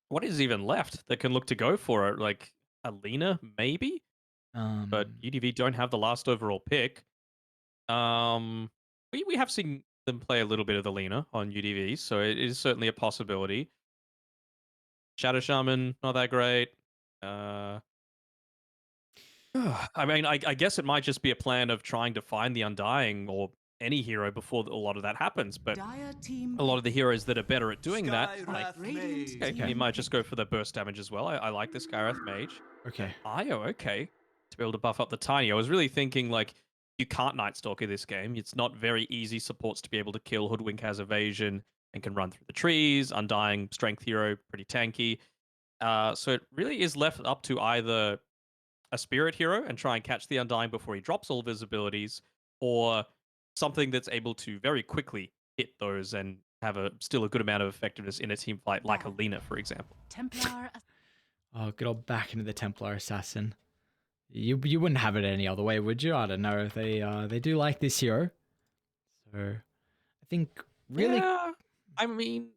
What is even left that can look to go for it? Like Alina, maybe? But Um, UDV don't have the last overall pick. Um, we have seen them play a little bit of the Lena on UDV, so it is certainly a possibility. Shadow Shaman, not that great. Uh, I mean, I guess it might just be a plan of trying to find the Undying or any hero before a lot of that happens. But Dire team a lot of the pick. heroes that are better at doing that, like, Skywrath Radiant okay, Mage. you team might just go pick. for the burst damage as well. I like the Skywrath Mage. okay. Io, okay. To be able to buff up the Tiny. I was really thinking, like, you can't Night Stalker this game. It's not very easy supports to be able to kill. Hoodwink has evasion and can run through the trees. Undying, strength hero, pretty tanky. So it really is left up to either a spirit hero and try and catch the Undying before he drops all visibilities, or something that's able to very quickly hit those and have a still a good amount of effectiveness in a team fight, like Ban. Alina, for example. Templar. Oh, good old back into the Templar Assassin. You wouldn't have it any other way, would you? I don't know. They do like this hero. So I think really Yeah, I mean,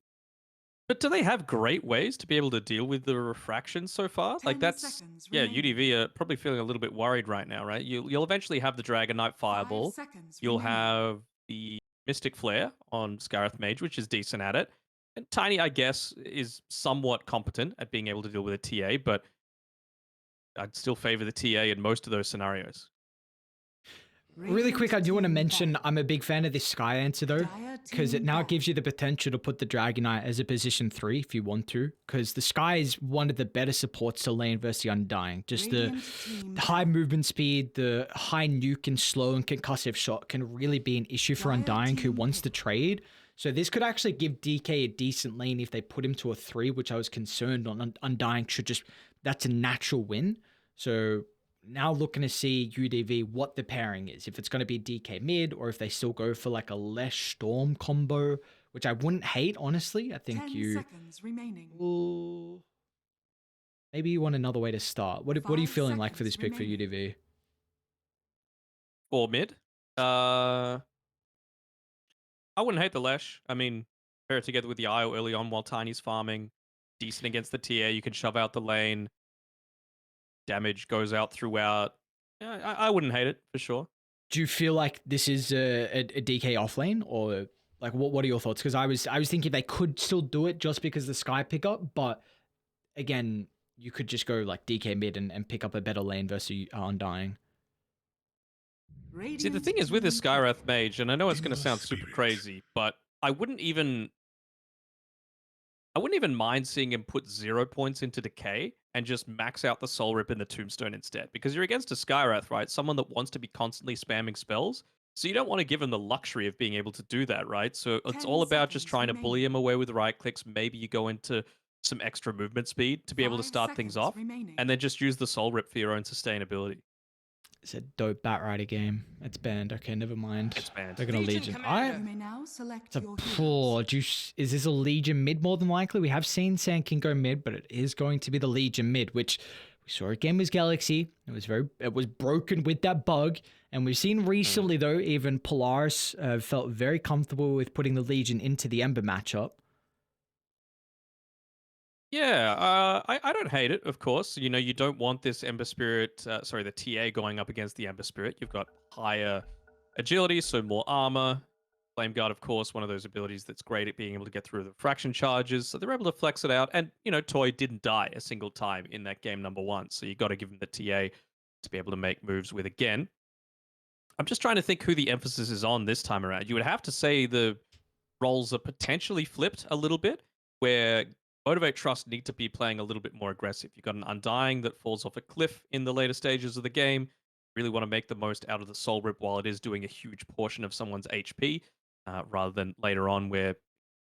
but do they have great ways to be able to deal with the refraction so far? Like 10 that's seconds yeah, remaining. UDV are probably feeling a little bit worried right now, right? You'll eventually have the Dragon Knight 5 Fireball. seconds You'll remaining. have the Mystic Flare on Scarith Mage, which is decent at it. And Tiny, I guess, is somewhat competent at being able to deal with a TA, but I'd still favor the TA in most of those scenarios. really Radiant quick, I do want to team mention ban. I'm a big fan of this Sky answer though, Dire because it team now gives ban. you the potential to put the Dragonite as a position 3 if you want to, because the Sky is one of the better supports to lane versus the Undying. Just Radiant team the high ban. movement speed, the high nuke and slow and concussive shot can really be an issue for Dire Undying who team wants to pick. trade. So this could actually give DK a decent lane if they put him to a 3, which I was concerned on. Undying should just, that's a natural win. So now looking to see UDV what the pairing is. If it's going to be DK mid or if they still go for like a less storm combo, which I wouldn't hate, honestly. I think 10 you. seconds remaining. Ooh, maybe you want another way to start. What are you 5 feeling like for this seconds pick for remaining. UDV? Or mid. Uh, I wouldn't hate the Lesh. I mean, pair it together with the IO early on while Tiny's farming. Decent against the TA. You can shove out the lane. Damage goes out throughout. Yeah, I wouldn't hate it for sure. Do you feel like this is a DK offlane or like what are your thoughts? Because I was thinking they could still do it just because the Sky pickup, but again, you could just go like DK mid and pick up a better lane versus Undying. See, the Radiant thing is with this team pick. Skywrath Mage, and I know it's In going to the sound super spirit. crazy, but I wouldn't even mind seeing him put 0 points into Decay and just max out the Soul Rip in the Tombstone instead. Because you're against a Skywrath, right? Someone that wants to be constantly spamming spells. So you don't want to give him the luxury of being able to do that, right? So it's 10 all about just seconds trying to bully him remaining. away with right clicks. Maybe you go into some extra movement speed to be able to 5 start things seconds off, and remaining. then just use the Soul Rip for your own sustainability. It's a dope Batrider game. It's banned. Okay, never mind. It's banned. They're gonna Legion Legion. I. Commander. You may now It's select a your heroes. poor. Is this a Legion mid more than likely? We have seen Sand King go mid, but it is going to be the Legion mid, which we saw at Gamers Galaxy. It was broken with that bug, and we've seen Hmm. recently though even Polaris felt very comfortable with putting the Legion into the Ember matchup. Yeah, I don't hate it, of course. You know, you don't want this Ember Spirit, sorry, the TA going up against the Ember Spirit. You've got higher agility, so more armor. Flame Guard, of course, one of those abilities that's great at being able to get through the fraction charges. So they're able to flex it out. And, you know, Toy didn't die a single time in that game number one. So you got to give him the TA to be able to make moves with again. I'm just trying to think who the emphasis is on this time around. You would have to say the roles are potentially flipped a little bit, where Motivate.Trust need to be playing a little bit more aggressive. You've got an Undying that falls off a cliff in the later stages of the game. Really want to make the most out of the Soul Rip while it is doing a huge portion of someone's HP, rather than later on where it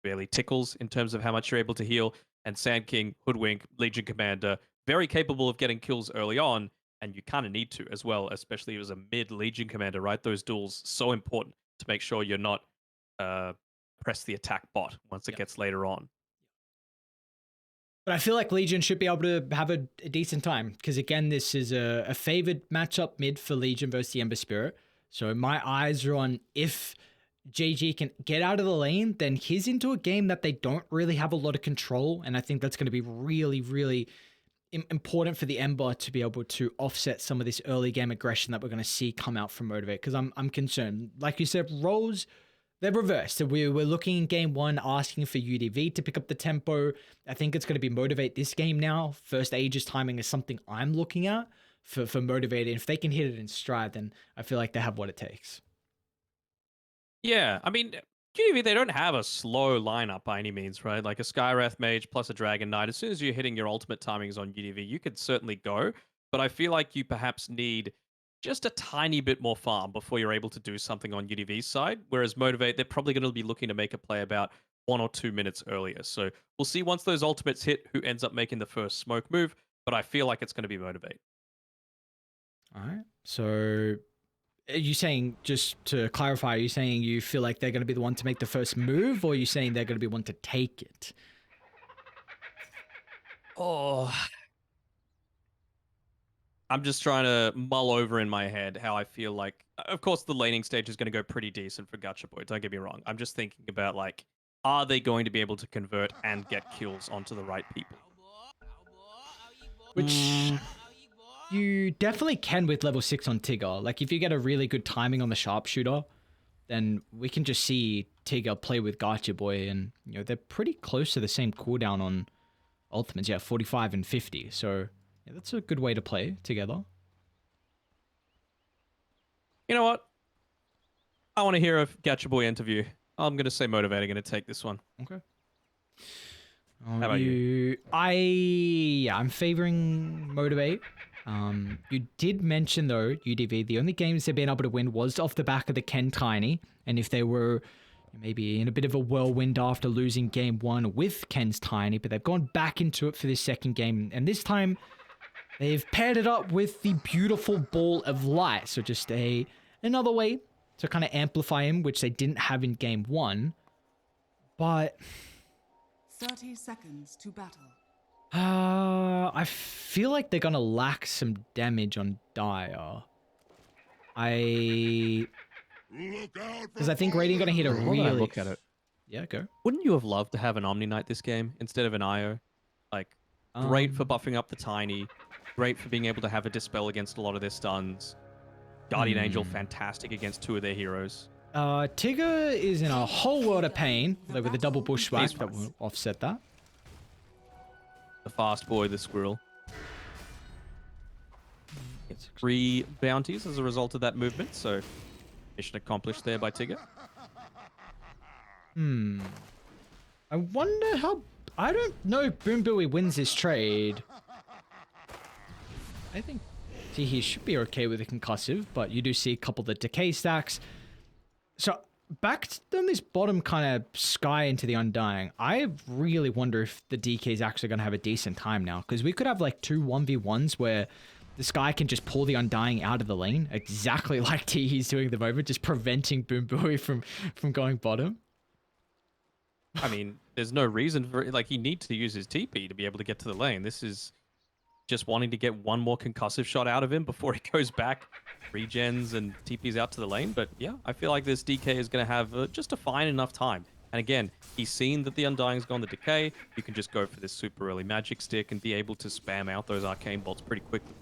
barely tickles in terms of how much you're able to heal. And Sand King, Hoodwink, Legion Commander, very capable of getting kills early on, and you kind of need to as well, especially as a mid Legion Commander, right? Those duels so important to make sure you're not uh, press the attack bot once it Yep. gets later on. But I feel like Legion should be able to have a decent time because again, this is a favored matchup mid for Legion versus the Ember Spirit. So my eyes are on if JG can get out of the lane, then he's into a game that they don't really have a lot of control. And I think that's going to be really, really important for the Ember to be able to offset some of this early game aggression that we're going to see come out from Motivate. Because I'm concerned. Like you said, roles, they're reversed. So we're looking in game one, asking for UDV to pick up the tempo. I think it's going to be Motivate this game now. First Aegis timing is something I'm looking at for Motivate. And if they can hit it in stride, then I feel like they have what it takes. Yeah, I mean, QDV, they don't have a slow lineup by any means, right? Like a Skywrath Mage plus a Dragon Knight. As soon as you're hitting your ultimate timings on UDV, you could certainly go. But I feel like you perhaps need just a tiny bit more farm before you're able to do something on UDV's side. Whereas Motivate, they're probably going to be looking to make a play about 1 or 2 minutes earlier. So we'll see once those ultimates hit who ends up making the first smoke move. But I feel like it's going to be Motivate. All right. So are you saying, just to clarify, are you saying you feel like they're going to be the one to make the first move, or are you saying they're going to be one to take it? Oh, I'm just trying to mull over in my head how I feel like, of course, the laning stage is going to go pretty decent for Gacha Boy. Don't get me wrong. I'm just thinking about, like, are they going to be able to convert and get kills onto the right people? Which you definitely can with level 6 on Tigger. Like, if you get a really good timing on the sharpshooter, then we can just see Tigger play with Gacha Boy, and you know they're pretty close to the same cooldown on ultimates. Yeah, 45 and 50. So yeah, that's a good way to play together. You know what? I want to hear a Gacha Boy interview. I'm going to say Motivate are going to take this one. Okay. How about you? I'm favoring Motivate. You did mention though, UDV, the only games they've been able to win was off the back of the Ken Tiny, and if they were maybe in a bit of a whirlwind after losing game 1 with Ken's Tiny, but they've gone back into it for this second game, and this time they've paired it up with the beautiful Ball of Light, so just another way to kind of amplify him, which they didn't have in game 1, but 30 seconds to battle. I feel like they're gonna lack some damage on Dire. Because I think Rating gonna hit a While I really... look at it, Yeah, go. wouldn't you have loved to have an Omni Knight this game instead of an IO? Like, great for buffing up the Tiny, great for being able to have a Dispel against a lot of their stuns. Guardian Angel, fantastic against 2 of their heroes. Tigger is in a whole world of pain, like with a double bushwhack that will offset that. The fast boy, the squirrel. Gets 3 bounties as a result of that movement, so mission accomplished there by Tigger. I wonder how... I don't know if Boom Booey wins this trade. I think he should be okay with the concussive, but you do see a couple of the decay stacks. So back on this bottom kind of sky into the Undying, I really wonder if the DK is actually going to have a decent time now, because we could have like 2 1v1s where the Sky can just pull the Undying out of the lane, exactly like Teehee's doing at the moment, just preventing Boom Booey from going bottom. I mean, there's no reason for it. Like, he needs to use his TP to be able to get to the lane. This is just wanting to get one more concussive shot out of him before he goes back, regens, and TPs out to the lane. But yeah, I feel like this DK is going to have just a fine enough time. And again, he's seen that the Undying's gone the decay. You can just go for this super early magic stick and be able to spam out those arcane bolts pretty quickly.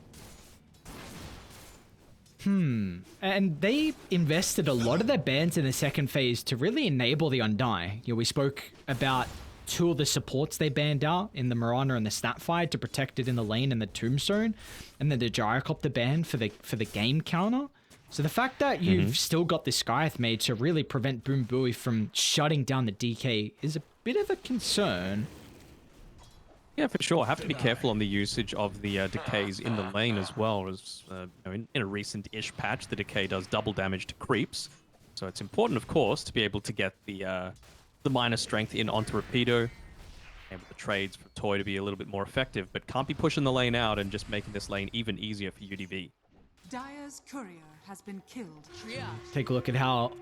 And they invested a lot of their bans in the second phase to really enable the Undying. You know, we spoke about 2 of the supports they banned out in the Mirana and the Snapfire to protect it in the lane and the Tombstone, and then the Gyrocopter ban for the game counter. So the fact that you've still got the Skyath made to really prevent Boom Booey from shutting down the DK is a bit of a concern. Yeah, for sure. Have to be careful on the usage of the decays in the lane as well. As in a recent-ish patch, the decay does double damage to creeps, so it's important, of course, to be able to get the minor strength in onto Rapido, able the trades for Toy to be a little bit more effective, but can't be pushing the lane out and just making this lane even easier for UDV. Dire's courier has been killed. Take a look at how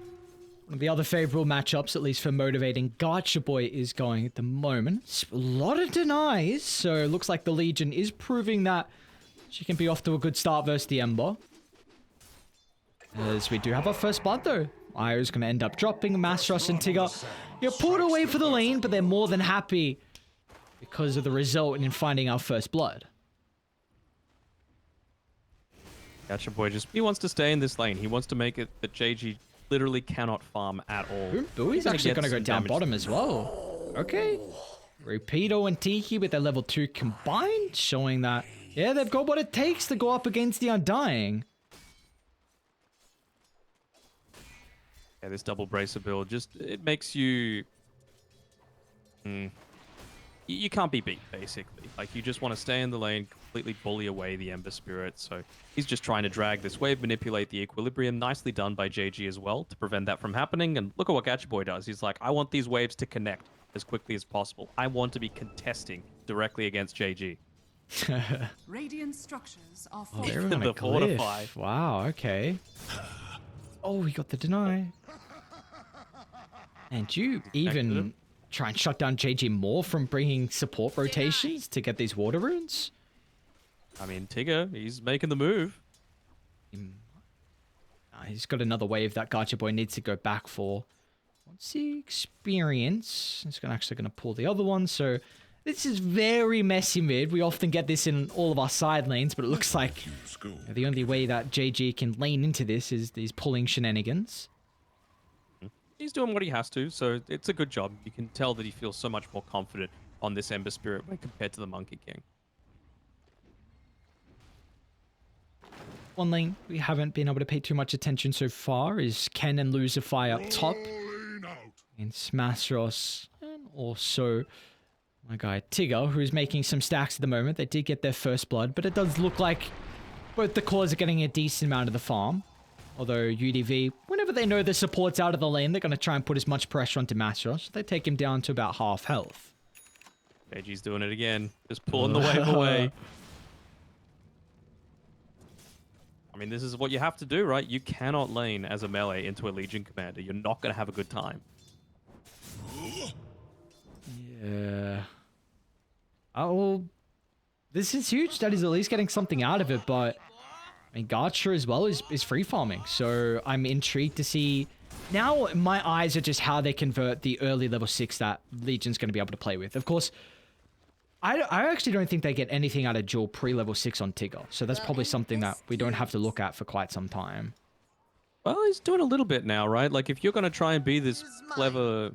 one of the other favorable matchups, at least for motivating Gacha Boy, is going at the moment. It's a lot of denies, so it looks like the Legion is proving that she can be off to a good start versus the Ember. As we do have our first blood, though, Io's going to end up dropping. Mastros and Tigger, you're pulled away for the lane, but they're more than happy because of the result and in finding our first blood. Gacha Boy he wants to stay in this lane. He wants to make it that JG literally cannot farm at all. Booey's actually going to go down bottom as well. Okay. Rapido and Tiki with their level 2 combined, showing that, yeah, they've got what it takes to go up against the Undying. Yeah, this double bracer build it makes you you can't be beat, basically. Like, you just want to stay in the lane, completely bully away the Ember Spirit. So he's just trying to drag this wave, manipulate the equilibrium. Nicely done by JG as well to prevent that from happening. And look at what Gacha Boy does. He's like, I want these waves to connect as quickly as possible. I want to be contesting directly against JG. Radiant structures are Oh, they're Even on a the fortify. glyph. Wow, okay. Oh, we got the deny. And you even try and shut down JG more from bringing support rotations to get these water runes? I mean, Tigger, he's making the move. He's got another wave that Gacha Boy needs to go back for. What's the experience? He's actually going to pull the other one, so this is very messy mid. We often get this in all of our side lanes, but it looks like the only way that JG can lane into this is these pulling shenanigans. He's doing what he has to, so it's a good job. You can tell that he feels so much more confident on this Ember Spirit when compared to the Monkey King. One lane we haven't been able to pay too much attention so far is Ken and Lucifer up top. And Smashros, and also my guy Tigger, who's making some stacks at the moment. They did get their first blood, but it does look like both the cores are getting a decent amount of the farm. Although UDV, whenever they know the support's out of the lane, they're going to try and put as much pressure onto Mastros. They take him down to about half health. JG's doing it again. Just pulling the wave away. I mean, this is what you have to do, right? You cannot lane as a melee into a Legion commander. You're not going to have a good time. Yeah. Oh, this is huge. That is at least getting something out of it, but I mean, Gacha as well is free farming, so I'm intrigued to see. Now my eyes are just how they convert the early level 6 that Legion's going to be able to play with. Of course, I actually don't think they get anything out of dual pre-level 6 on Tigger, so that's probably something that we don't have to look at for quite some time. Well, he's doing a little bit now, right? Like, if you're going to try and be this clever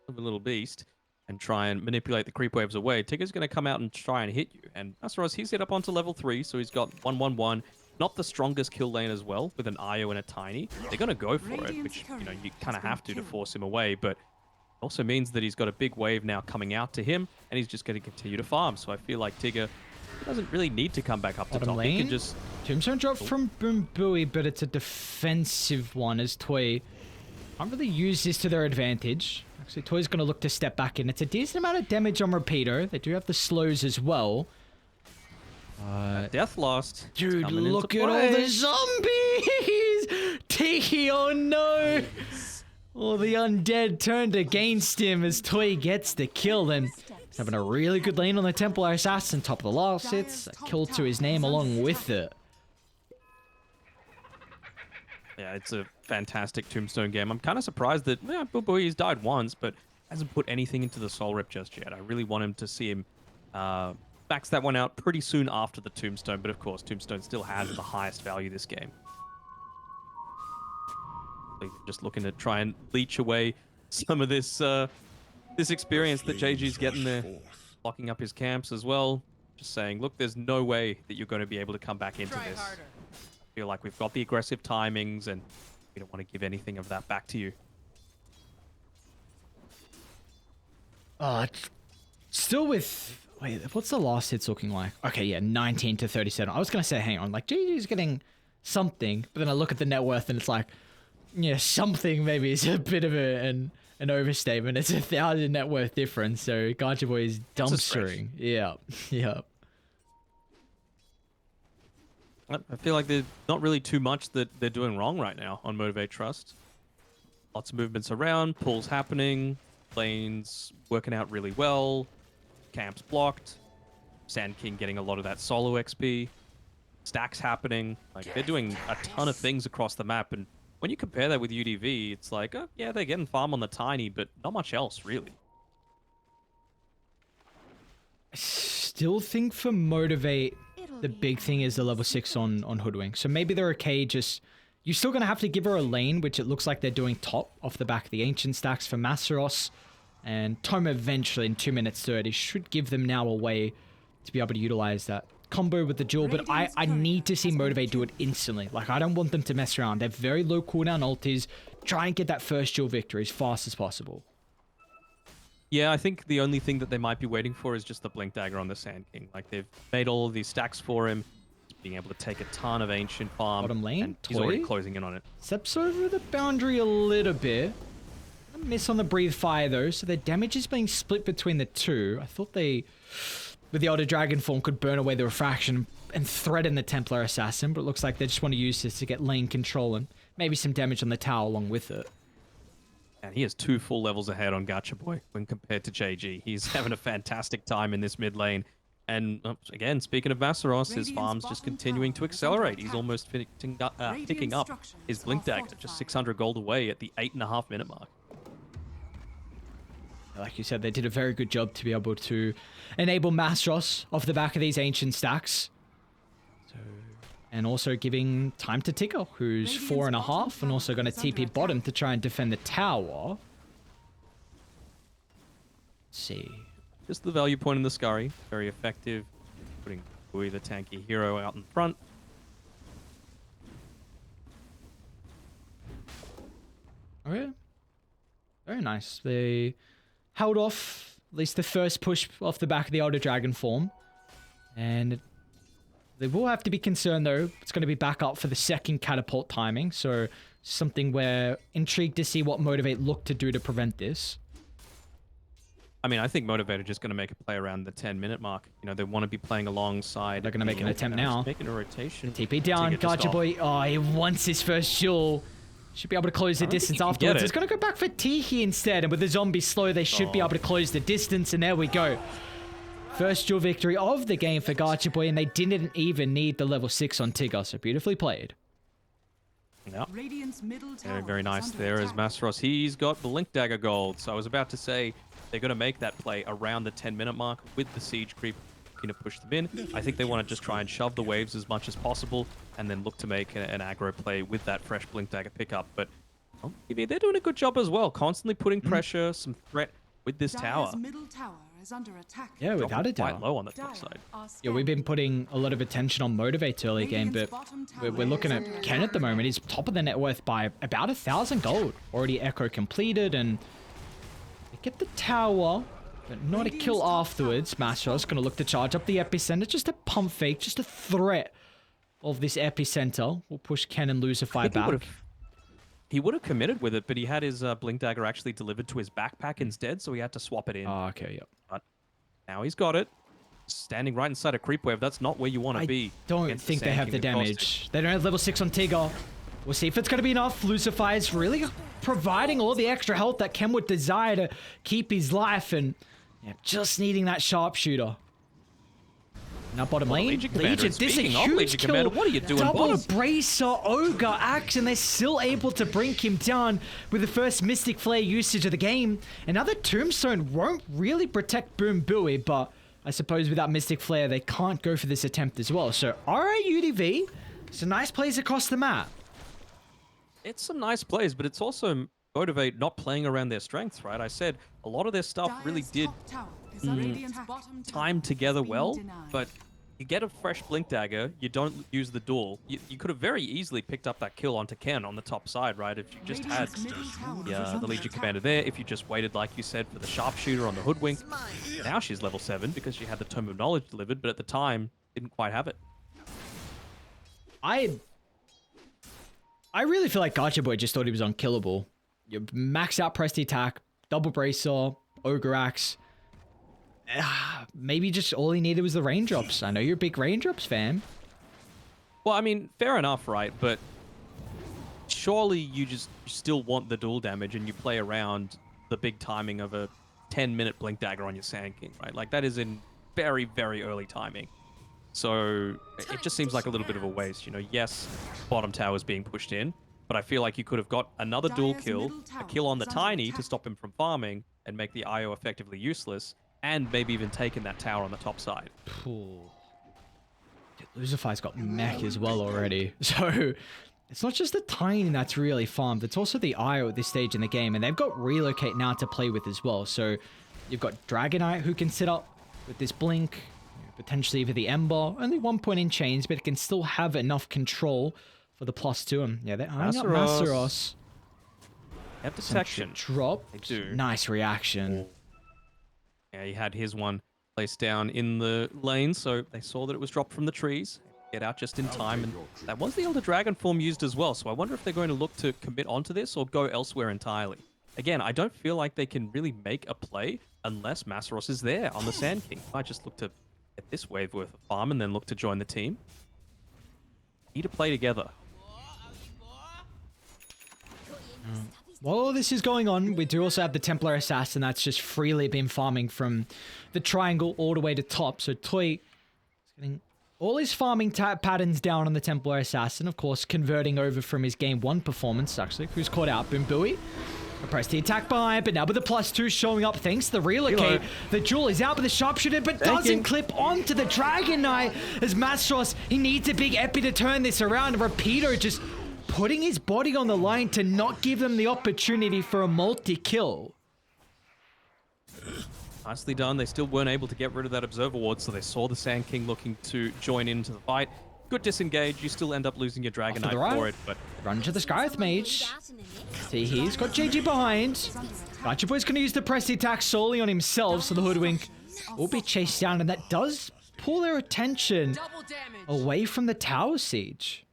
little beast and try and manipulate the creep waves away, Tigger's going to come out and try and hit you. And Astaros, he's hit up onto level 3, so he's got 1-1-1. Not the strongest kill lane as well, with an Io and a Tiny. They're going to go for it, which, you know, you kind of have to force him away, but it also means that he's got a big wave now coming out to him, and he's just going to continue to farm. So I feel like Tigger doesn't really need to come back up to top. He can just... Tombstone drop from Boom Booey, but it's a defensive one as Toy can't really use this to their advantage. Actually, Toy's going to look to step back in. It's a decent amount of damage on Rapido. They do have the slows as well. Death Lost. Dude, look at all the zombies! Tiki, oh no! All the undead turned against him as Toy gets the kill. And he's having a really good lane on the Templar Assassin. Top of the last hits. A kill to his name along with it. Yeah, it's a fantastic Tombstone game. I'm kind of surprised that, yeah, he's died once, but hasn't put anything into the Soul Rip just yet. I really want him to see him max that one out pretty soon after the Tombstone, but of course, Tombstone still has the highest value this game. Just looking to try and leech away some of this this experience that JG's getting there, locking up his camps as well. Just saying, look, there's no way that you're going to be able to come back into this. I feel like we've got the aggressive timings, and we don't want to give anything of that back to you. Still with... Wait, what's the last hits looking like? Okay, yeah, 19 to 37. I was going to say, hang on, like, GG's getting something, but then I look at the net worth and it's like, yeah, something maybe is a bit of an overstatement. It's 1,000 net worth difference, so Gacha Boy is dumpstering. Yeah, yeah. I feel like there's not really too much that they're doing wrong right now on Motivate.Trust. Lots of movements around, pulls happening, lanes working out really well, camps blocked, Sand King getting a lot of that solo XP, stacks happening. Like, they're doing a ton of things across the map, and when you compare that with UDV, it's like, oh, yeah, they're getting farm on the tiny, but not much else, really. I still think for Motivate, the big thing is the level 6 on Hoodwink. So maybe they're okay just... You're still going to have to give her a lane, which it looks like they're doing top off the back of the Ancient stacks for Masteros. And Tome eventually in 2 minutes 30 should give them now a way to be able to utilize that combo with the duel. But I need to see Motivate do it instantly. Like, I don't want them to mess around. They're very low cooldown ultis. Try and get that first duel victory as fast as possible. Yeah, I think the only thing that they might be waiting for is just the Blink Dagger on the Sand King. Like, they've made all of these stacks for him, being able to take a ton of Ancient farm. Bottom lane, and he's already closing in on it. Steps over the boundary a little bit. A miss on the Breathe Fire, though, so their damage is being split between the two. I thought they, with the Elder Dragon form, could burn away the Refraction and threaten the Templar Assassin, but it looks like they just want to use this to get lane control and maybe some damage on the tower along with it. And he has 2 full levels ahead on Gacha Boy when compared to JG. He's having a fantastic time in this mid lane. And again, speaking of Masteros, his farm's just continuing to accelerate. He's almost picking up his Blink Dagger, just 600 gold away at the 8.5 minute mark. Like you said, they did a very good job to be able to enable Masteros off the back of these Ancient stacks. And also giving time to Tigger, who's 4.5, and also going to TP bottom to try and defend the tower. Let's see. Just the value point in the Scurry. Very effective. Putting Bui, the tanky hero, out in front. Okay. Very nice. They held off at least the first push off the back of the Elder Dragon form. And they will have to be concerned, though. It's going to be back up for the second catapult timing. So something we're intrigued to see what Motivate look to do to prevent this. I mean, I think Motivate are just going to make a play around the 10-minute mark. You know, they want to be playing alongside. They're going to make an attempt now. Making a rotation. TP down, Gacha Boy. Oh, he wants his first duel. Should be able to close the distance afterwards. It's going to go back for Tiki instead. And with the zombie slow, they should be able to close the distance. And there we go. First duel victory of the game for Gacha Boy. And they didn't even need the level 6 on Tigger. So beautifully played. Yep. Very, very nice there as Masteros. He's got Blink Dagger gold. So I was about to say, they're going to make that play around the 10-minute mark with the siege creep to push them in. I think they want to just try and shove the waves as much as possible and then look to make an aggro play with that fresh Blink Dagger pickup. But they're doing a good job as well, constantly putting pressure, some threat with this tower. Yeah, without a doubt. Quite low on the top side. Yeah, we've been putting a lot of attention on Motivate early game, but we're looking at Ken at the moment. He's top of the net worth by about 1,000 gold. Already Echo completed, and they get the tower, but not a kill afterwards. Masteros going to look to charge up the epicenter. Just a pump fake, just a threat of this epicenter. We'll push Ken and Lucify back. He would have committed with it, but he had his Blink Dagger actually delivered to his backpack instead, so he had to swap it in. Oh, okay, yep. But now he's got it. Standing right inside a creep wave, that's not where you want to be. I don't think they have the damage. They don't have level 6 on Tigger. We'll see if it's going to be enough. Lucify is really providing all the extra health that Ken would desire to keep his life, and just needing that sharpshooter. Now bottom lane, Legion, this is a huge kill. What are you doing, Double Bracer Ogre action. They're still able to bring him down with the first Mystic Flare usage of the game. Another Tombstone won't really protect Boom Booey, but I suppose without Mystic Flare, they can't go for this attempt as well. So RAUDV, some nice plays across the map. It's some nice plays, but it's also Motivate not playing around their strengths, right? I said a lot of their stuff really did time together well, but you get a fresh Blink Dagger, you don't use the duel. You could have very easily picked up that kill onto Ken on the top side, right? If you just had the Legion Commander there, if you just waited, like you said, for the Sharpshooter on the Hoodwink. Now she's level 7 because she had the Tome of Knowledge delivered, but at the time, didn't quite have it. I really feel like Gacha Boy just thought he was unkillable. You max out press the attack, double bracer, Ogre Axe. Maybe just all he needed was the raindrops. I know you're a big raindrops fan. Well, I mean, fair enough, right? But surely you still want the dual damage and you play around the big timing of a 10-minute Blink Dagger on your Sand King, right? Like, that is in very, very early timing. So it just seems like a little bit of a waste. You know, yes, bottom tower is being pushed in, But I feel like you could have got another dual Dire's kill, middle a tower kill on the is under Tiny to attack. stop him from farming and make the IO effectively useless, and maybe even taken that tower on the top side. Ooh. Lucifer's got mech as well already. So it's not just the Tiny that's really farmed, it's also the IO at this stage in the game. And they've got Relocate now to play with as well. So you've got Dragonite who can sit up with this Blink, potentially even the Ember. Only 1 point in chains, but it can still have enough control for the +2. And yeah, they're eyeing up Masaros. They have detection. Drop. They do. Nice reaction. Yeah, he had his one placed down in the lane, so they saw that it was dropped from the trees. Get out just in time, and that was the Elder Dragon form used as well, so I wonder if they're going to look to commit onto this or go elsewhere entirely. Again, I don't feel like they can really make a play unless Masaros is there on the Sand King. Might just look to get this wave worth of farm and then look to join the team. Need to play together. While all this is going on, we do also have the Templar Assassin that's just freely been farming from the triangle all the way to top. So Toy is getting all his farming patterns down on the Templar Assassin, of course, converting over from his game 1 performance, actually, who's caught out. Boombui. Press the attack behind, but now with the +2 showing up thanks to the relocate. The Jewel is out with the sharpshooter, but doesn't clip onto the Dragon Knight as Mastros, he needs a big epi to turn this around. Rapido just putting his body on the line to not give them the opportunity for a multi-kill. Nicely done. They still weren't able to get rid of that Observer Ward, so they saw the Sand King looking to join into the fight. Good disengage. You still end up losing your Dragon Knight for it, but run to the sky with Mage. See, he's got JG behind. Gotcha Boy's going to use the press the attack solely on himself, so the Hoodwink will be chased down, and that does pull their attention away from the tower siege.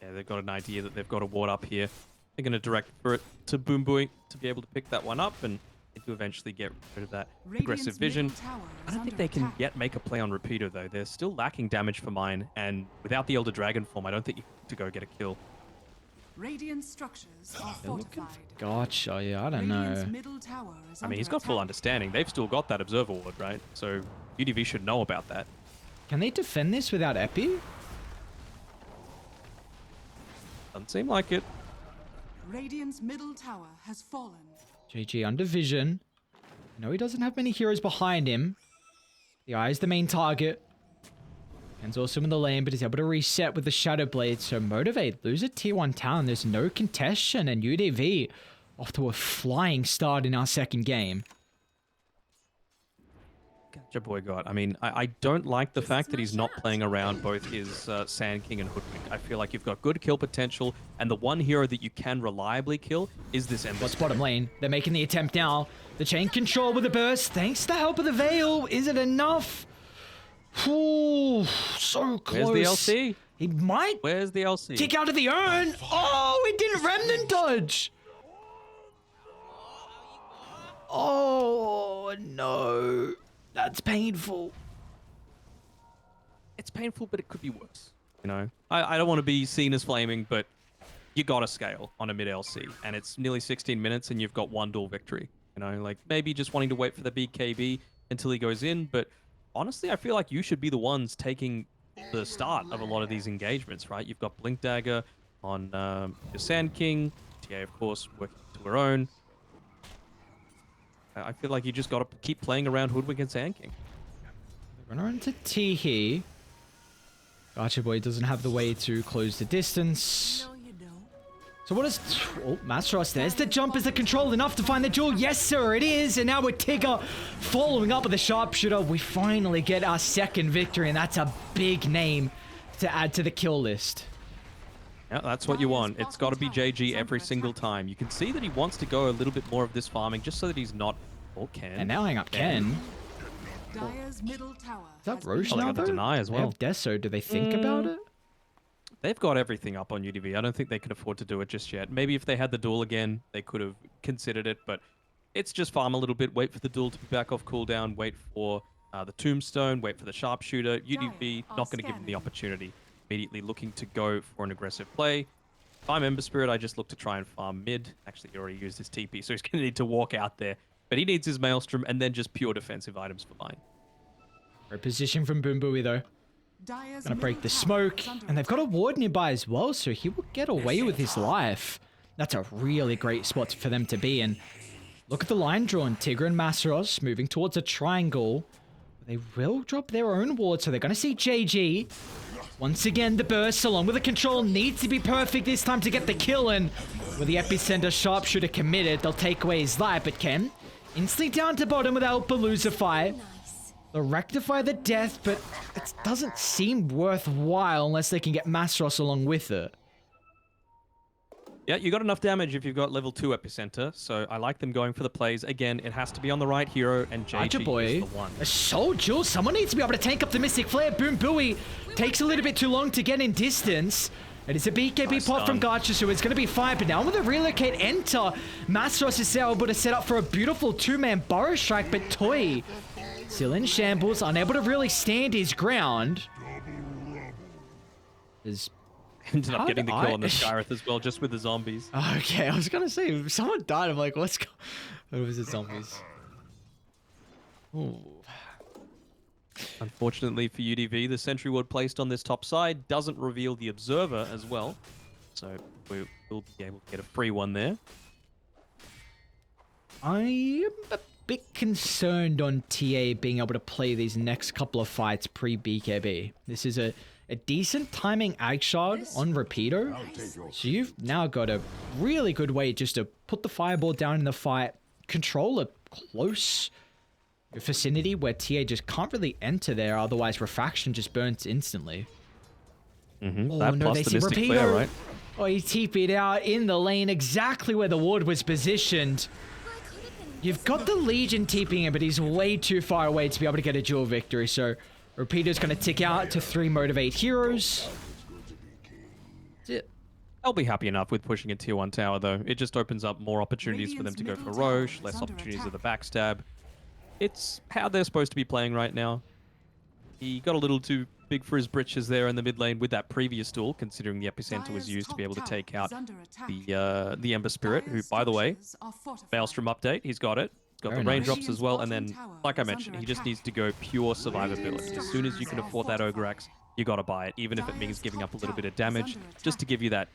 Yeah, they've got an idea that they've got a ward up here. They're going to direct for it to Boombui to be able to pick that one up and to eventually get rid of that aggressive vision. I don't think they can yet make a play on Rapido, though. They're still lacking damage for mine, and without the Elder Dragon form, I don't think you can to go get a kill. Radiant structures are fortified. Gotcha, yeah, I don't know. I mean, he's got full understanding. They've still got that Observer Ward, right? So UDV should know about that. Can they defend this without Epi? Doesn't seem like it. Radiant's middle tower has fallen. JG under vision. No, he doesn't have many heroes behind him. The Eye is the main target. And also in the lane, but he's able to reset with the Shadow Blade. So Motivate, lose a tier 1 town. There's no contestation, and UDV off to a flying start in our second game. Gotcha boy got. I mean, I don't like the fact that he's not playing around both his Sand King and Hoodwink. I feel like you've got good kill potential, and the one hero that you can reliably kill is this Ember. What's bottom lane? They're making the attempt now. The chain control with a burst. Thanks to the help of the Veil. Is it enough? Ooh, so close. Where's the LC? He might Where's the LC? kick out of the urn. Oh, he didn't remnant dodge. Oh, no. That's painful. It's painful, but it could be worse. You know, I don't want to be seen as flaming, but you got to scale on a mid LC, and it's nearly 16 minutes, and you've got 1 duel victory. You know, like maybe just wanting to wait for the BKB until he goes in, but honestly, I feel like you should be the ones taking the start of a lot of these engagements, right? You've got Blink Dagger on your Sand King, TA, of course, working to her own. I feel like you just got to keep playing around Hoodwink and Sand King. Run on to T here. Gotcha Boy doesn't have the way to close the distance. So what is... Oh, Mastros, there's the jump. Is the control enough to find the jewel? Yes, sir, it is. And now with Tigger following up with the sharpshooter, we finally get our second victory, and that's a big name to add to the kill list. Yeah, that's what you want. It's got to be JG every single time. You can see that he wants to go a little bit more of this farming just so that he's not... Or Ken. And now hang up Ken. Dire's middle tower Is that Roche now, they got the though? deny as well. They have Deso. Do they think about it? They've got everything up on UDV. I don't think they can afford to do it just yet. Maybe if they had the duel again, they could have considered it, but it's just farm a little bit, wait for the duel to be back off cooldown, wait for the tombstone, wait for the sharpshooter. UDV not going to give them the opportunity. Immediately looking to go for an aggressive play. If I'm Ember Spirit, I just look to try and farm mid. Actually, he already used his TP, so he's going to need to walk out there. But he needs his Maelstrom and then just pure defensive items for mine. Great position from Boombui, though. Dire's Gonna break middle the tower smoke, is under and they've got a attack. ward nearby as well, so he will get away with his life. That's a really great spot for them to be in. Look at the line drawn. Tigger and Masaros moving towards a triangle. They will drop their own ward, so they're going to see JG. Once again, the burst along with the control needs to be perfect this time to get the kill, and with the epicenter sharpshooter committed, they'll take away his life, but Ken instantly down to bottom without Belusify. They'll rectify the death, but it doesn't seem worthwhile unless they can get Masaros along with it. Yeah, you got enough damage if you've got level 2 epicenter, so I like them going for the plays. Again, it has to be on the right hero, and Gotcha, JG boy. is the one. A Soul Jewel. Someone needs to be able to tank up the Mystic Flare. Boom Booey takes a little bit too long to get in distance. It is a BKB Nice pot from stun. Gacha, so it's going to be fine. But now with the relocate enter, Masaros is able to set up for a beautiful two-man Burrow Strike, but Toy still in shambles, unable to really stand his ground. Is Ended up How getting did the kill I- on the Skyreth as well, just with the zombies. okay. I was going to say, if someone died. I'm like, what's going on? What was it, zombies? Ooh. Unfortunately for UDV, the sentry ward placed on this top side doesn't reveal the observer as well, so we'll be able to get a free one there. I am a bit concerned on TA being able to play these next couple of fights pre-BKB. This is a decent timing ag shard on Repeater. So you've now got a really good way just to put the fireball down in the fight, control a close vicinity where TA just can't really enter there, otherwise Refraction just burns instantly. Oh That no, plus they the see Mystic Repeater. Flare, right? Oh, he TP'd out in the lane exactly where the ward was positioned. You've got the Legion TPing him, but he's way too far away to be able to get a dual victory, so Repeater's going to tick out to 3 Motivate heroes. That's it. I'll be happy enough with pushing a tier 1 tower, though. It just opens up more opportunities for them to go for Radiant's middle tower Roche, is less under opportunities of the attack. backstab. It's how they're supposed to be playing right now. He got a little too big for his britches there in the mid lane with that previous duel, considering the epicenter was Dire's used to be top able to tower take out is under attack. the Ember Spirit, who, Dire's by the way, structures are fortified. Maelstrom update, he's got it. Got Very the nice. raindrops as well, and then, Radiant's bottom like I tower is mentioned, under he just attack. needs to go pure survivability. As soon as you can afford that Ogrex, you gotta buy it, even if it means Dire's giving up a top little bit of tower is damage, under just to attack. give you that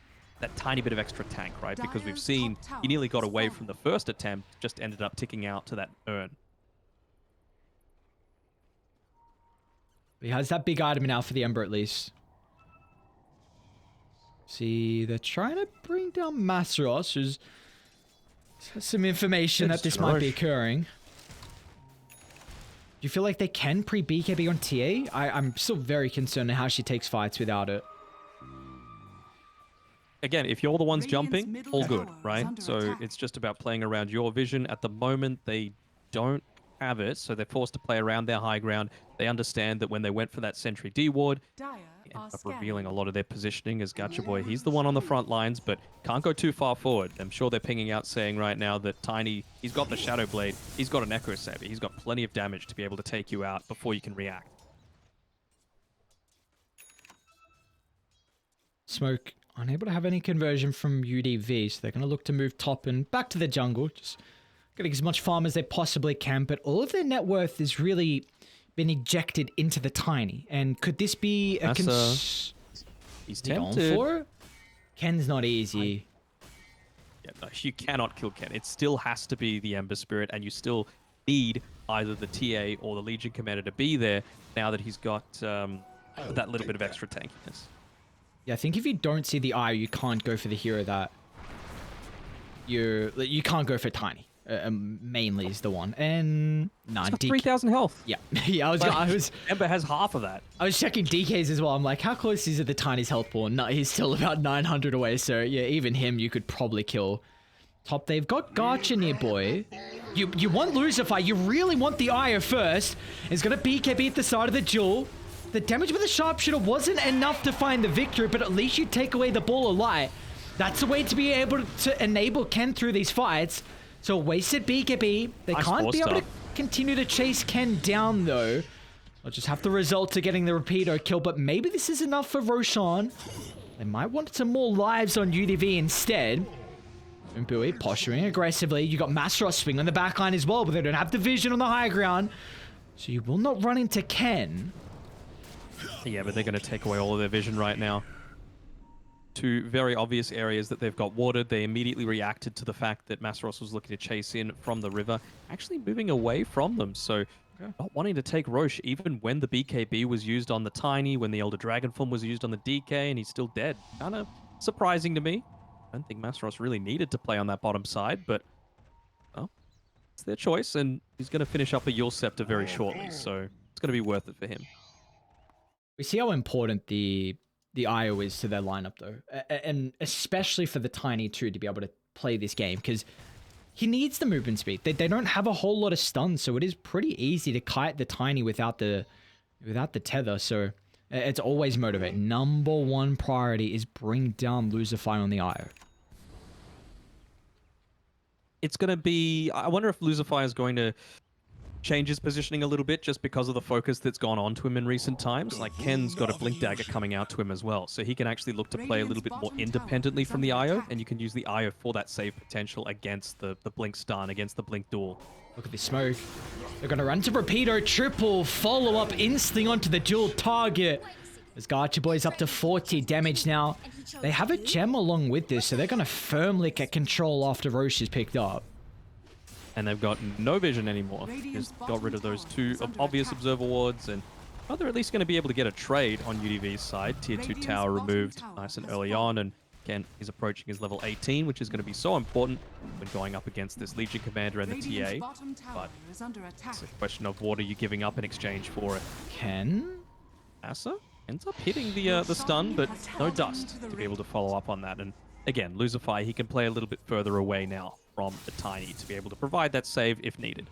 tiny bit of extra tank, right? Because we've Dire's seen top he nearly tower got is away fallen. from the first attempt, just ended up ticking out to that urn. He has that big item now for the Ember at least. See, they're trying to bring down Masaros, who's has some information that this might be occurring. Do you feel like they can pre-BKB on TA? I'm still very concerned at how she takes fights without it. Again, if you're the ones Radiant's jumping, middle all good, tower is right? under So attack. it's just about playing around your vision. At the moment, they don't have it, so they're forced to play around their high ground. They understand that when they went for that sentry D ward, Dire ended are up revealing a scanning. lot of their positioning as Gacha Boy. He's the one on the front lines, but can't go too far forward. I'm sure they're pinging out saying right now that Tiny, he's got the Shadow Blade, he's got an Echo Saber, he's got plenty of damage to be able to take you out before you can react. Smoke unable to have any conversion from UDV, so they're going to look to move top and back to the jungle. Just getting as much farm as they possibly can, but all of their net worth is really been ejected into the Tiny. And could this be a He's going tempted. for it? Ken's not easy. Yeah, no, you cannot kill Ken. It still has to be the Ember Spirit, and you still need either the TA or the Legion Commander to be there now that he's got that little bit of extra tankiness. Yeah, I think if you don't see the eye, you can't go for the hero that you can't go for Tiny. Mainly is the one, and nah, He's got DK 3,000 health. Yeah, yeah. I was Ember has half of that. checking DKs as well. I'm like, how close is it the Tiny's health pool? No, he's still about 900 away. So yeah, even him you could probably kill. Top, they've got Gacha near boy. You want Lucifer. You really want the Eye first. It's gonna BKB at the side of the duel. The damage with the sharpshooter wasn't enough to find the victory, but at least you take away the ball of light. That's a way to be able to enable Ken through these fights. So wasted BKB. They Nice can't be able to four-star. continue to chase Ken down though. I'll just have the result to getting the repeater kill, but maybe this is enough for Roshan. They might want some more lives on UDV instead. Mbui posturing aggressively. You got Masteros swing on the backline as well, but they don't have the vision on the high ground. So you will not run into Ken. Yeah, but they're going to take away all of their vision right now. Two very obvious areas that they've got watered. They immediately reacted to the fact that Masaros was looking to chase in from the river, actually moving away from them. So not wanting to take Roche, even when the BKB was used on the Tiny, when the Elder Dragon form was used on the DK, and he's still dead. Kind of surprising to me. I don't think Masaros really needed to play on that bottom side, but well, it's their choice, and he's going to finish up a Yule Scepter very shortly, so it's going to be worth it for him. We see how important the IO is to their lineup, though, and especially for the Tiny too, to be able to play this game, because he needs the movement speed. They don't have a whole lot of stuns, so it is pretty easy to kite the Tiny without the tether. So it's always Motivate. Number one priority is bring down Luzify on the IO. It's going to be... I wonder if Luzify is going to change his positioning a little bit just because of the focus that's gone on to him in recent times. Like, Ken's got a Blink Dagger coming out to him as well, so he can actually look to play a little bit more independently from the IO, and you can use the IO for that save potential against the Blink stun, against the Blink duel. Look at this smoke. They're going to run to Rapido, triple follow-up insting onto the dual target. As Gacha Boy's up to 40 damage now. They have a gem along with this, so they're going to firmly get control after Roche is picked up. And they've got no vision anymore. Just got rid of those two obvious observer wards, and well, they're at least going to be able to get a trade on UDV's side. Tier 2 tower removed nice and early on, and again, he's approaching his level 18, which is going to be so important when going up against this Legion Commander and the TA. But it's a question of what are you giving up in exchange for it. Ken? Asa ends up hitting the stun, but no dust to be able to follow up on that. And again, Luzify, he can play a little bit further away now from the Tiny to be able to provide that save if needed.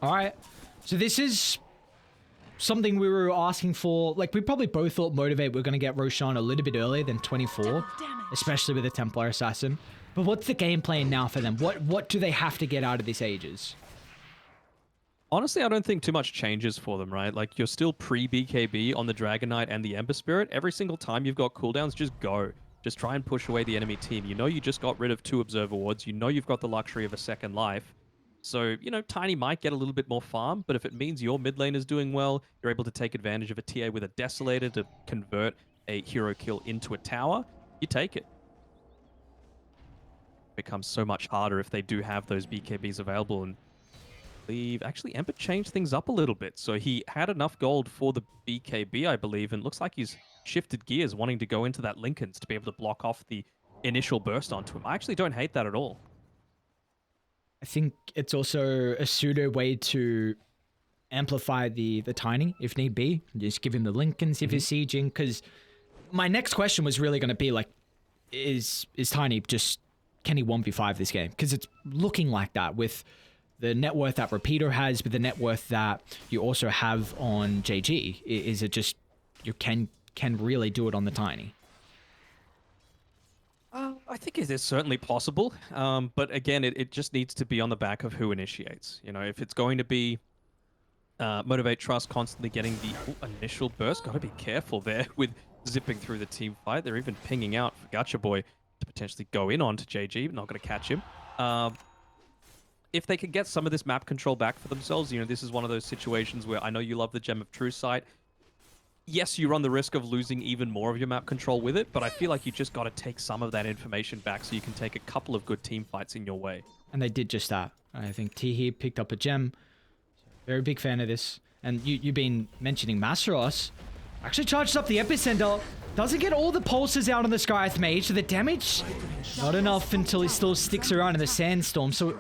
All right. So this is something we were asking for. Like, we probably both thought Motivate were going to get Roshan a little bit earlier than 24, especially with the Templar Assassin. But what's the game plan now for them? What do they have to get out of this Aegis? Honestly, I don't think too much changes for them, right? Like, you're still pre-BKB on the Dragon Knight and the Ember Spirit. Every single time you've got cooldowns, just go. Just try and push away the enemy team. You know you just got rid of 2 Observer Wards. You know you've got the luxury of a second life. So, you know, Tiny might get a little bit more farm, but if it means your mid lane is doing well, you're able to take advantage of a TA with a Desolator to convert a hero kill into a tower, you take it. It becomes so much harder if they do have those BKBs available, and actually Ember changed things up a little bit. So he had enough gold for the BKB, I believe, and looks like he's shifted gears, wanting to go into that Linken's to be able to block off the initial burst onto him. I actually don't hate that at all. I think it's also a pseudo way to amplify the Tiny if need be. Just give him the Linken's if he's sieging. Because my next question was really going to be like, is Tiny just, can he 1v5 this game? Because it's looking like that with the net worth that Rapido has, with the net worth that you also have on JG. Is it just, you can really do it on the Tiny? I think it is certainly possible, but again, it just needs to be on the back of who initiates. You know, if it's going to be Motivate.Trust constantly getting the initial burst, got to be careful there with zipping through the team fight. They're even pinging out for Gacha Boy to potentially go in onto JG, but not going to catch him. If they could get some of this map control back for themselves, you know, this is one of those situations where I know you love the Gem of True Sight. Yes, you run the risk of losing even more of your map control with it, but I feel like you just got to take some of that information back so you can take a couple of good team fights in your way. And they did just that. I think T picked up a gem. Very big fan of this. And you've been mentioning Masaros. Actually charges up the Epicenter. Doesn't get all the pulses out on the Skyth Mage, so the damage, not enough until he still sticks around in the Sandstorm. So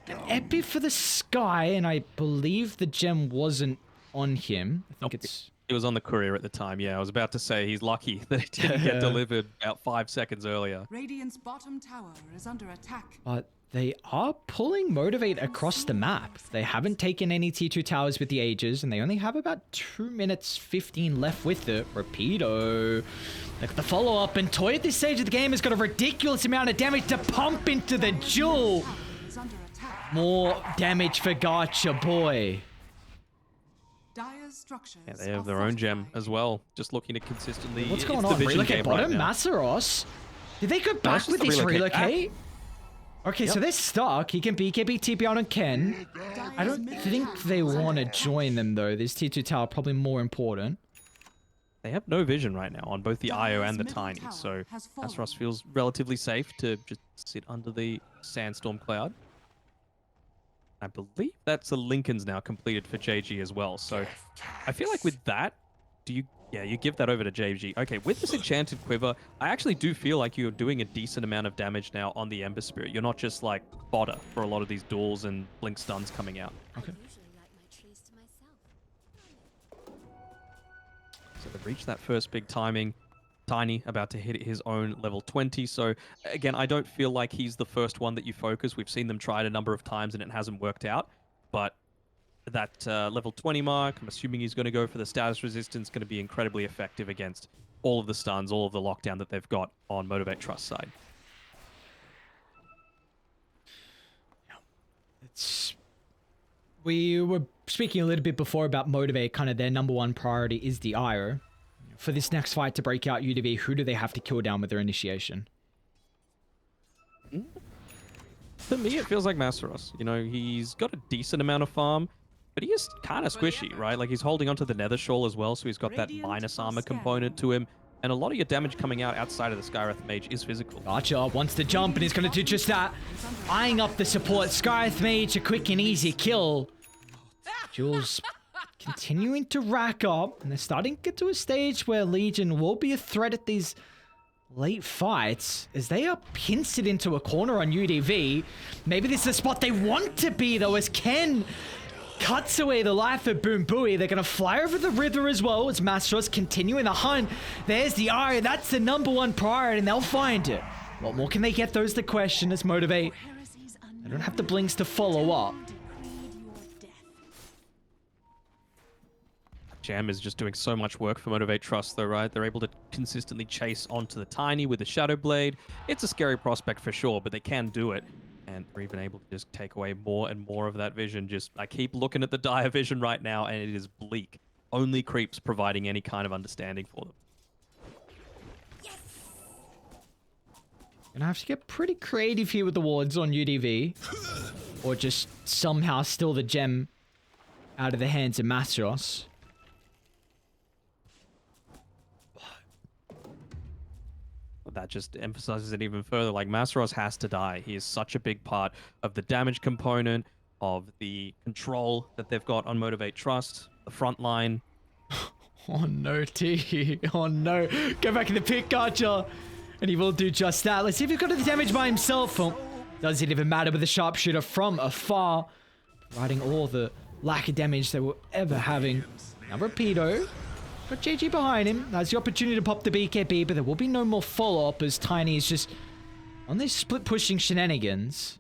an Epi for the Sky, and I believe the gem wasn't on him. I think It was on the courier at the time, yeah. I was about to say he's lucky that it didn't get delivered about 5 seconds earlier. Radiant's bottom tower is under attack. But they are pulling Motivate across the map. They haven't taken any tier 2 towers with the Aegis, and they only have about 2 minutes 15 left with it. Rapido. Look at the follow-up, and Toy at this stage of the game has got a ridiculous amount of damage to pump into the Jewel. More damage for Gacha Boy. Yeah, they have their own gem as well. Just looking to consistently... What's going on? Relocate bottom? Masaros? Did they go back with this relocate? Okay, so they're stuck. He can BKB TP out on Ken. I don't think they want to join them, though. This T2 tower probably more important. They have no vision right now on both the IO and the Tiny, so Azeroth feels relatively safe to just sit under the Sandstorm Cloud. I believe that's the Lincoln's now completed for JG as well, so I feel like with that, you give that over to JG. Okay, with this Enchanted Quiver, I actually do feel like you're doing a decent amount of damage now on the Ember Spirit. You're not just like fodder for a lot of these duels and blink stuns coming out. Okay. So they've reached that first big timing. Tiny about to hit his own level 20. So again, I don't feel like he's the first one that you focus. We've seen them try it a number of times and it hasn't worked out. But that level 20 mark, I'm assuming he's going to go for the status resistance, going to be incredibly effective against all of the stuns, all of the lockdown that they've got on Motivate.Trust side. We were speaking a little bit before about Motivate, kind of their number one priority is the IO. For this next fight to break out UDV, who do they have to kill down with their initiation? To me, it feels like Masteros. You know, he's got a decent amount of farm, but he is kind of squishy, right? Like, he's holding onto the Nether Shawl as well, so he's got that minus armor component to him. And a lot of your damage coming out outside of the Skywrath Mage is physical. Archer wants to jump and he's going to do just that. Eyeing up the support. Skywrath Mage, a quick and easy kill. Jules continuing to rack up, and they're starting to get to a stage where Legion will be a threat at these late fights as they are pinched into a corner on UDV. Maybe this is the spot they want to be, though, as Ken cuts away the life of Boom Booey. They're going to fly over the river as well as Mastros continuing the hunt. There's the Arya. That's the number one priority, and they'll find it. What more can they get? Those the question as Motivate. They don't have the blinks to follow up. Jam is just doing so much work for Motivate.Trust, though, right? They're able to consistently chase onto the Tiny with the Shadow Blade. It's a scary prospect for sure, but they can do it. And they're even able to just take away more and more of that vision. I keep looking at the dire vision right now, and it is bleak. Only creeps providing any kind of understanding for them. Gonna have to get pretty creative here with the wards on UDV. Or just somehow steal the gem out of the hands of Masteros. That just emphasizes it even further. Like, Masteros has to die. He is such a big part of the damage component, of the control that they've got on Motivate.Trust, the front line. Oh no, T. Oh no. Go back in the pit, Archer. And he will do just that. Let's see if he's got the damage by himself. Oh, doesn't even matter with the sharpshooter from afar. Providing all the lack of damage they were ever having. Now Rapido. Got JG behind him. Has the opportunity to pop the BKB, but there will be no more follow-up as Tiny is just on these split-pushing shenanigans.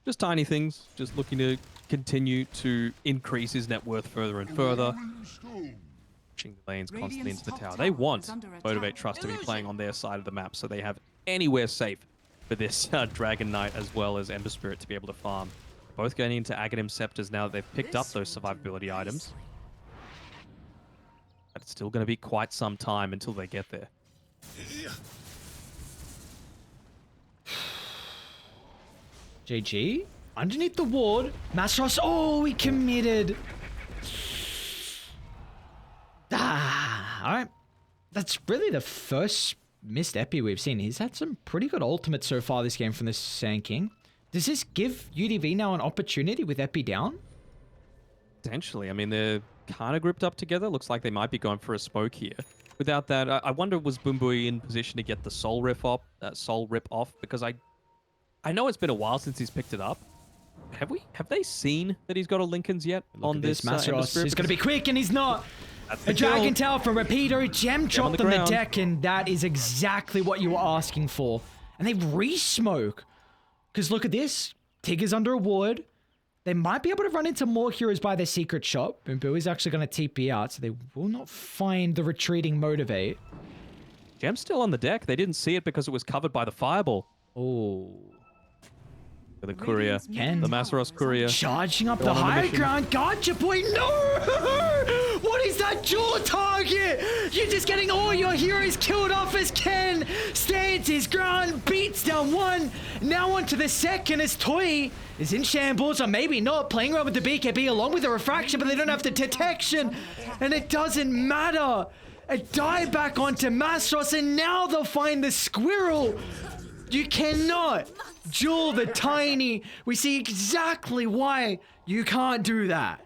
Just tiny things. Just looking to continue to increase his net worth further and further. Pushing the lanes constantly into the tower. They want Motivate.Trust to be playing on their side of the map, so they have anywhere safe for this Dragon Knight as well as Ember Spirit to be able to farm. Both getting into Aghanim Scepters now that they've picked up those survivability items. But it's still going to be quite some time until they get there. JG underneath the ward. Masteros. Oh, he committed. Alright. That's really the first missed epi we've seen. He's had some pretty good ultimates so far this game from this Sand King. Does this give UDV now an opportunity with epi down? Potentially. I mean, they're kind of grouped up together. Looks like they might be going for a smoke here. Without that, I wonder, was Boombui in position to get the soul rip off? Because I know it's been a while since he's picked it up. Have they seen that he's got a Lincoln's yet on this Masteros? He's going to be quick, and he's not. That's A Dragon Tail from Rapido. Gem dropped on the deck, and that is exactly what you were asking for. And they re-smoke. Because look at this. Tig is under a ward. They might be able to run into more heroes by their secret shop. Boo is actually going to TP out, so they will not find the retreating Motivate. Gem's still on the deck. They didn't see it because it was covered by the fireball. Oh. The courier. Ken. The Masteros courier. Charging up the high ground. Gotcha, boy. No! What is that dual target! You're just getting all your heroes killed off as Ken stands his ground, beats down one. Now on to the second as Toy is in shambles, or maybe not, playing around with the BKB along with the refraction, but they don't have the detection, and it doesn't matter. A dive back onto Mastros, and now they'll find the squirrel. You cannot duel the tiny. We see exactly why you can't do that.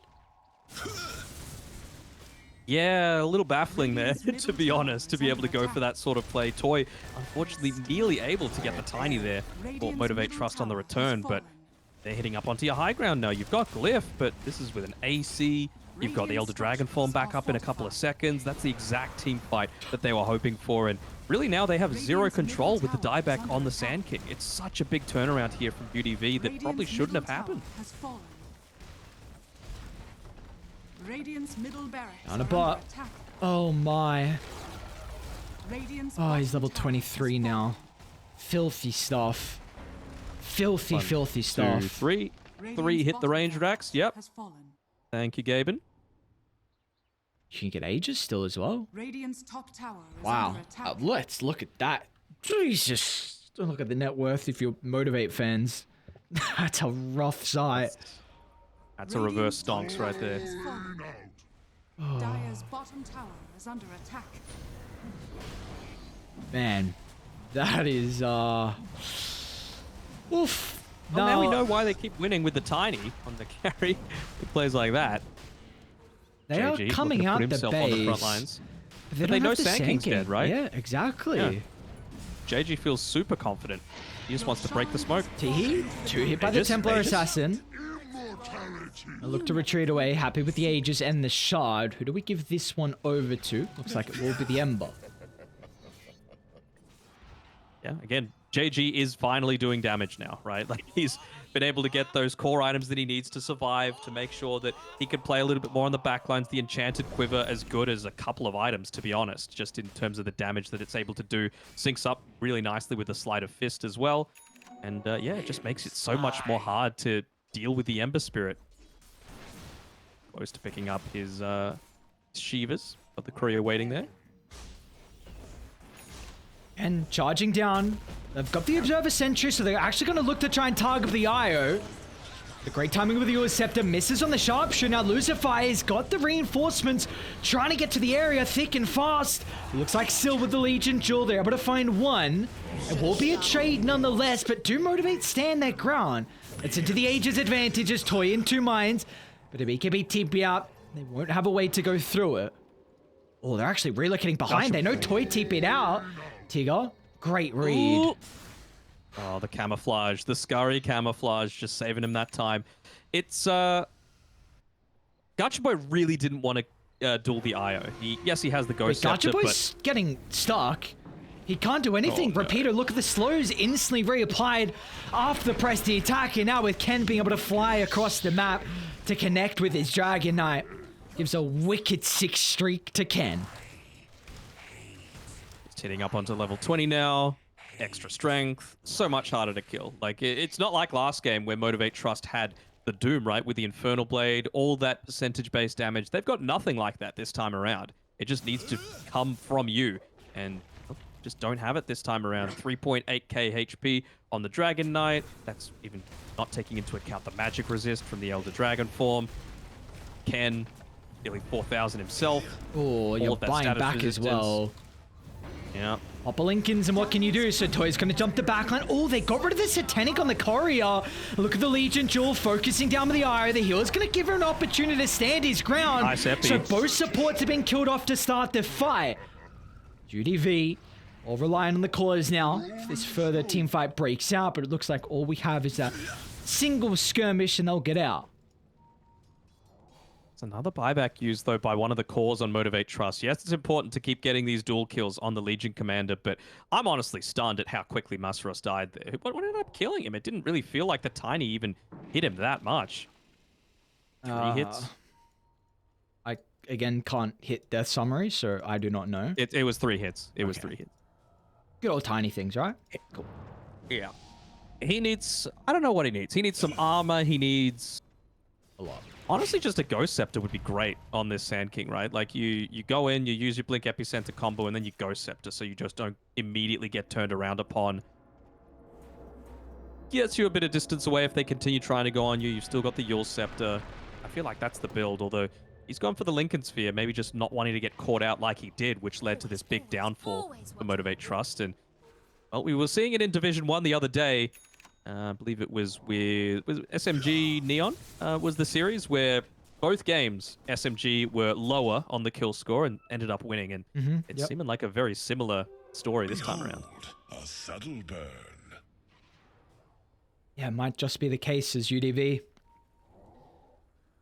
Yeah, a little baffling there, to be honest, to be able to go for that sort of play. Toy, unfortunately, nearly able to get the tiny there for Motivate.Trust on the return, but they're hitting up onto your high ground now. You've got Glyph, but this is with an AC. You've got the Elder Dragon form back up in a couple of seconds. That's the exact team fight that they were hoping for, and really now they have zero control with the dieback on the Sand King. It's such a big turnaround here from UDV that probably shouldn't have happened. On a bot. Oh my. Oh, he's level 23 now. Filthy stuff. Filthy stuff. 2, 3. 3 hit the range racks. Yep. Thank you, Gaben. You can get Aegis still as well. Radiant's top tower is Wow. under attack. Let's look at that. Jesus. Don't look at the net worth if you're Motivate fans. That's a rough sight. That's a reverse stonks right there. Oh, Dire's bottom tower is under attack. man. That is, oof. Well, now we know why they keep winning with the tiny on the carry. It plays like that. They are JG coming looking to out put himself the on the base. front lines. But But they know Sand King's dead, right? Yeah, exactly. Yeah. JG feels super confident. He just wants to break the smoke. Teehee, 2 hit by the Aegis, Templar Aegis. Assassin. I look to retreat away, happy with the Aegis and the Shard. Who do we give this one over to? Looks like it will be the Ember. Yeah, again, JG is finally doing damage now, right? Like, he's been able to get those core items that he needs to survive, to make sure that he can play a little bit more on the backlines. The Enchanted Quiver, as good as a couple of items, to be honest, just in terms of the damage that it's able to do. Syncs up really nicely with the Sleight of Fist as well. And yeah, it just makes it so much more hard to deal with the Ember Spirit. Close to picking up his Shivas, got the courier waiting there. And charging down. They've got the Observer Sentry, so they're actually going to look to try and target the IO. The great timing with the Scepter misses on the Sharpshooter. Now Lucifier's got the reinforcements, trying to get to the area thick and fast. It looks like still with the Legion Jewel, they're able to find one. It will be a trade nonetheless, but do Motivate stand their ground. It's into the Aegis advantage as Toy in 2 mines, but a BKB TP out. They won't have a way to go through it. Oh, they're actually relocating behind. They know Toy TP'd out. Tigger, great read. Ooh. Oh, the camouflage, the scurry camouflage, just saving him that time. It's Gacha Boy really didn't want to duel the IO. Yes, he has the Ghost Scepter, Gacha Boy's getting stuck. He can't do anything. Oh, no. Repeater, look at the slows instantly reapplied after the press the attack, and now with Ken being able to fly across the map to connect with his Dragon Knight, gives a wicked 6 streak to Ken. It's hitting up onto level 20 now. Extra strength, so much harder to kill. Like, it's not like last game where Motivate.Trust had the Doom, right, with the Infernal Blade, all that percentage-based damage. They've got nothing like that this time around. It just needs to come from you, and just don't have it this time around. 3.8k HP on the Dragon Knight. That's even not taking into account the magic resist from the Elder Dragon form. Ken dealing 4,000 himself. Oh, you're of that buying status back resistance. as well. Yeah. Hopper Lincolns, and what can you do? So Toy's going to jump the backline. Oh, they got rid of the Satanic on the Courier. Look at the Legion Jewel focusing down with the Eye. The healer's going to give her an opportunity to stand his ground. Nice epi. So both supports have been killed off to start the fight. UDV all relying on the callers now. If this further team fight breaks out, but it looks like all we have is a single skirmish and they'll get out. It's another buyback used, though, by one of the cores on Motivate.Trust. Yes, it's important to keep getting these dual kills on the Legion Commander, but I'm honestly stunned at how quickly Masros died there. What ended up killing him? It didn't really feel like the Tiny even hit him that much. 3 hits? I, again, can't hit death summary, so I do not know. It was 3 hits. It was 3 hits. Good old tiny things, right? Cool. Yeah. He needs... I don't know what he needs. He needs some armor. He needs... A lot. Honestly, just a Ghost Scepter would be great on this Sand King, right? Like you go in, you use your Blink Epicenter combo, and then you Ghost Scepter, so you just don't immediately get turned around upon. Gets you a bit of distance away if they continue trying to go on you. You've still got the Yule Scepter. I feel like that's the build, although he's gone for the Lincoln Sphere, maybe just not wanting to get caught out like he did, which led to this big downfall for Motivate.Trust. And, well, we were seeing it in Division 1 the other day. I believe it was with SMG Neon was the series where both games SMG were lower on the kill score and ended up winning. And it's seeming like a very similar story this time around. A subtle burn. Yeah, it might just be the case as UDV.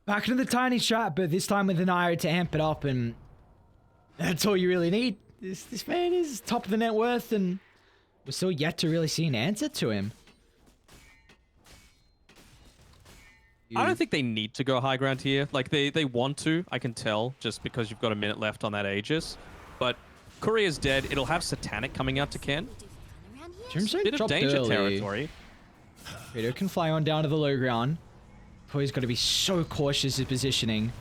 Back into the tiny strat, but this time with an IO to amp it up, and that's all you really need. This man is top of the net worth, and we're still yet to really see an answer to him. I don't think they need to go high ground here. Like, they want to, I can tell, just because you've got a minute left on that Aegis. But Courier's dead. It'll have Satanic coming out to Ken. Tombstone Bit of dropped danger early. territory. Raider can fly on down to the low ground. Toy's got to be so cautious of positioning.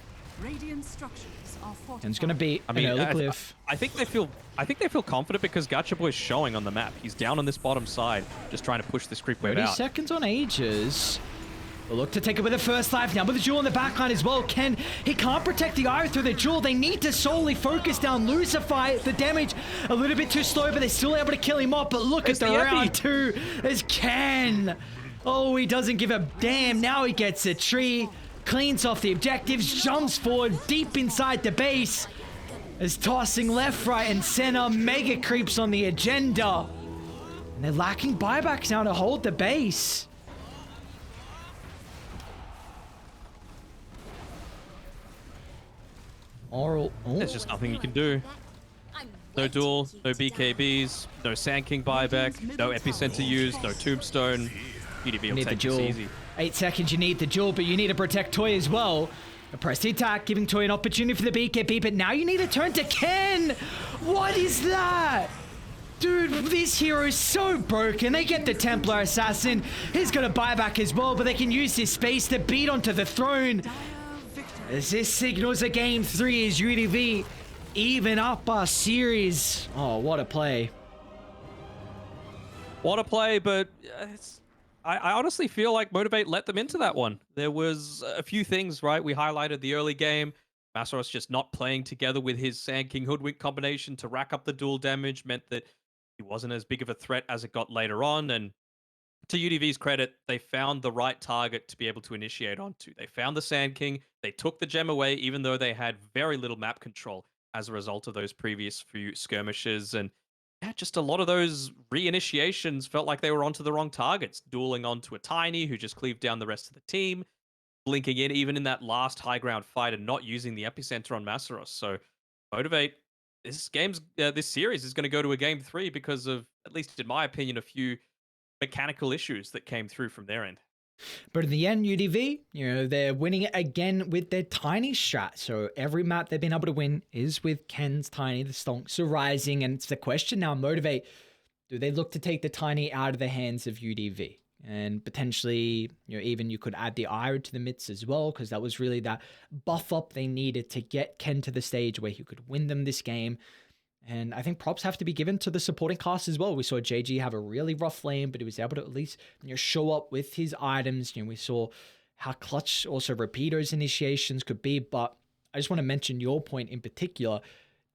Radiant structures are fortified. And it's going to be I mean, an early cliff. I think they feel confident because Gacha Boy's showing on the map. He's down on this bottom side, just trying to push this creep wave 30 out. seconds on Aegis. They'll look to take it with the first life now, with the Jewel in the backline as well. Ken, he can't protect the Eye through the Jewel. They need to solely focus down Lucify. The damage a little bit too slow, but they're still able to kill him off. But look at the round two. There's Ken. Oh, he doesn't give a damn. Now he gets a tree, cleans off the objectives, jumps forward deep inside the base. Is tossing left, right, and center. Mega creeps on the agenda. And they're lacking buybacks now to hold the base. Oral. Oh. There's just nothing you can do. No duel, no BKBs, no Sand King buyback, no Epicenter used, no Tombstone. UDV will need the take this jewel. easy. 8 seconds, you need the jewel, but you need to protect Toy as well. Press the attack, giving Toy an opportunity for the BKB, but now you need to turn to Ken! What is that? Dude, this hero is so broken. They get the Templar Assassin. He's got a buyback as well, but they can use this space to beat onto the throne. As this signals a game 3 as UDV even up our series. Oh, what a play. What a play, but I honestly feel like Motivate let them into that one. There was a few things, right? We highlighted the early game. Masaros just not playing together with his Sand King Hoodwink combination to rack up the dual damage meant that he wasn't as big of a threat as it got later on. And to UDV's credit, they found the right target to be able to initiate onto. They found the Sand King. They took the gem away, even though they had very little map control as a result of those previous few skirmishes. And yeah, just a lot of those reinitiations felt like they were onto the wrong targets, dueling onto a Tiny who just cleaved down the rest of the team, blinking in even in that last high ground fight and not using the epicenter on Masaros. So Motivate, this series is going to go to a game 3 because of, at least in my opinion, a few mechanical issues that came through from their end. But in the end, UDV, they're winning it again with their Tiny strat. So every map they've been able to win is with Ken's Tiny. The stonks are rising, and it's the question now, Motivate, do they look to take the Tiny out of the hands of UDV? And potentially, even you could add the Ira to the midst as well, because that was really that buff up they needed to get Ken to the stage where he could win them this game. And I think props have to be given to the supporting cast as well. We saw JG have a really rough lane, but he was able to at least show up with his items. We saw how clutch also Repeater's initiations could be. But I just want to mention your point in particular.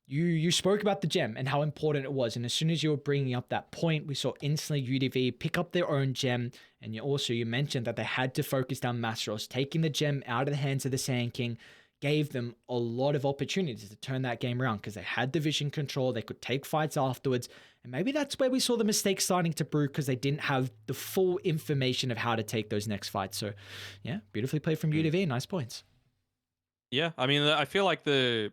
You spoke about the gem and how important it was. And as soon as you were bringing up that point, we saw instantly UDV pick up their own gem. And you mentioned that they had to focus down Masteros, taking the gem out of the hands of the Sand King. Gave them a lot of opportunities to turn that game around because they had division control. They could take fights afterwards. And maybe that's where we saw the mistakes starting to brew because they didn't have the full information of how to take those next fights. So, yeah, beautifully played from UDV. Nice points. Yeah, I mean, I feel like the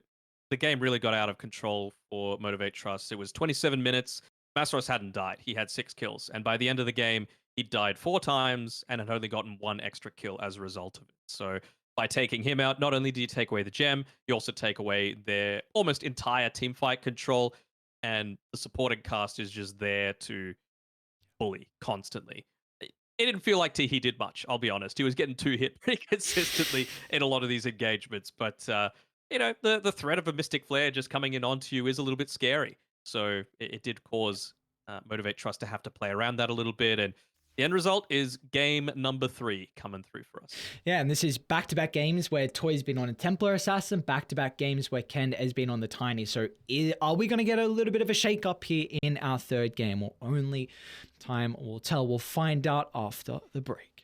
game really got out of control for Motivate.Trust. It was 27 minutes. Masaros hadn't died. He had 6 kills. And by the end of the game, he died 4 times and had only gotten 1 extra kill as a result of it. So by taking him out, not only do you take away the gem, you also take away their almost entire team fight control, and the supporting cast is just there to bully constantly. it didn't feel like he did much. I'll be honest. He was getting 2 hit pretty consistently in a lot of these engagements. But the threat of a Mystic Flare just coming in onto you is a little bit scary. So it did cause Motivate.Trust to have to play around that a little bit. And the end result is game number 3 coming through for us. Yeah, and this is back-to-back games where Toy's been on a Templar Assassin, back-to-back games where Ken has been on the Tiny. So are we going to get a little bit of a shake-up here in our third game? Well, only time will tell. We'll find out after the break.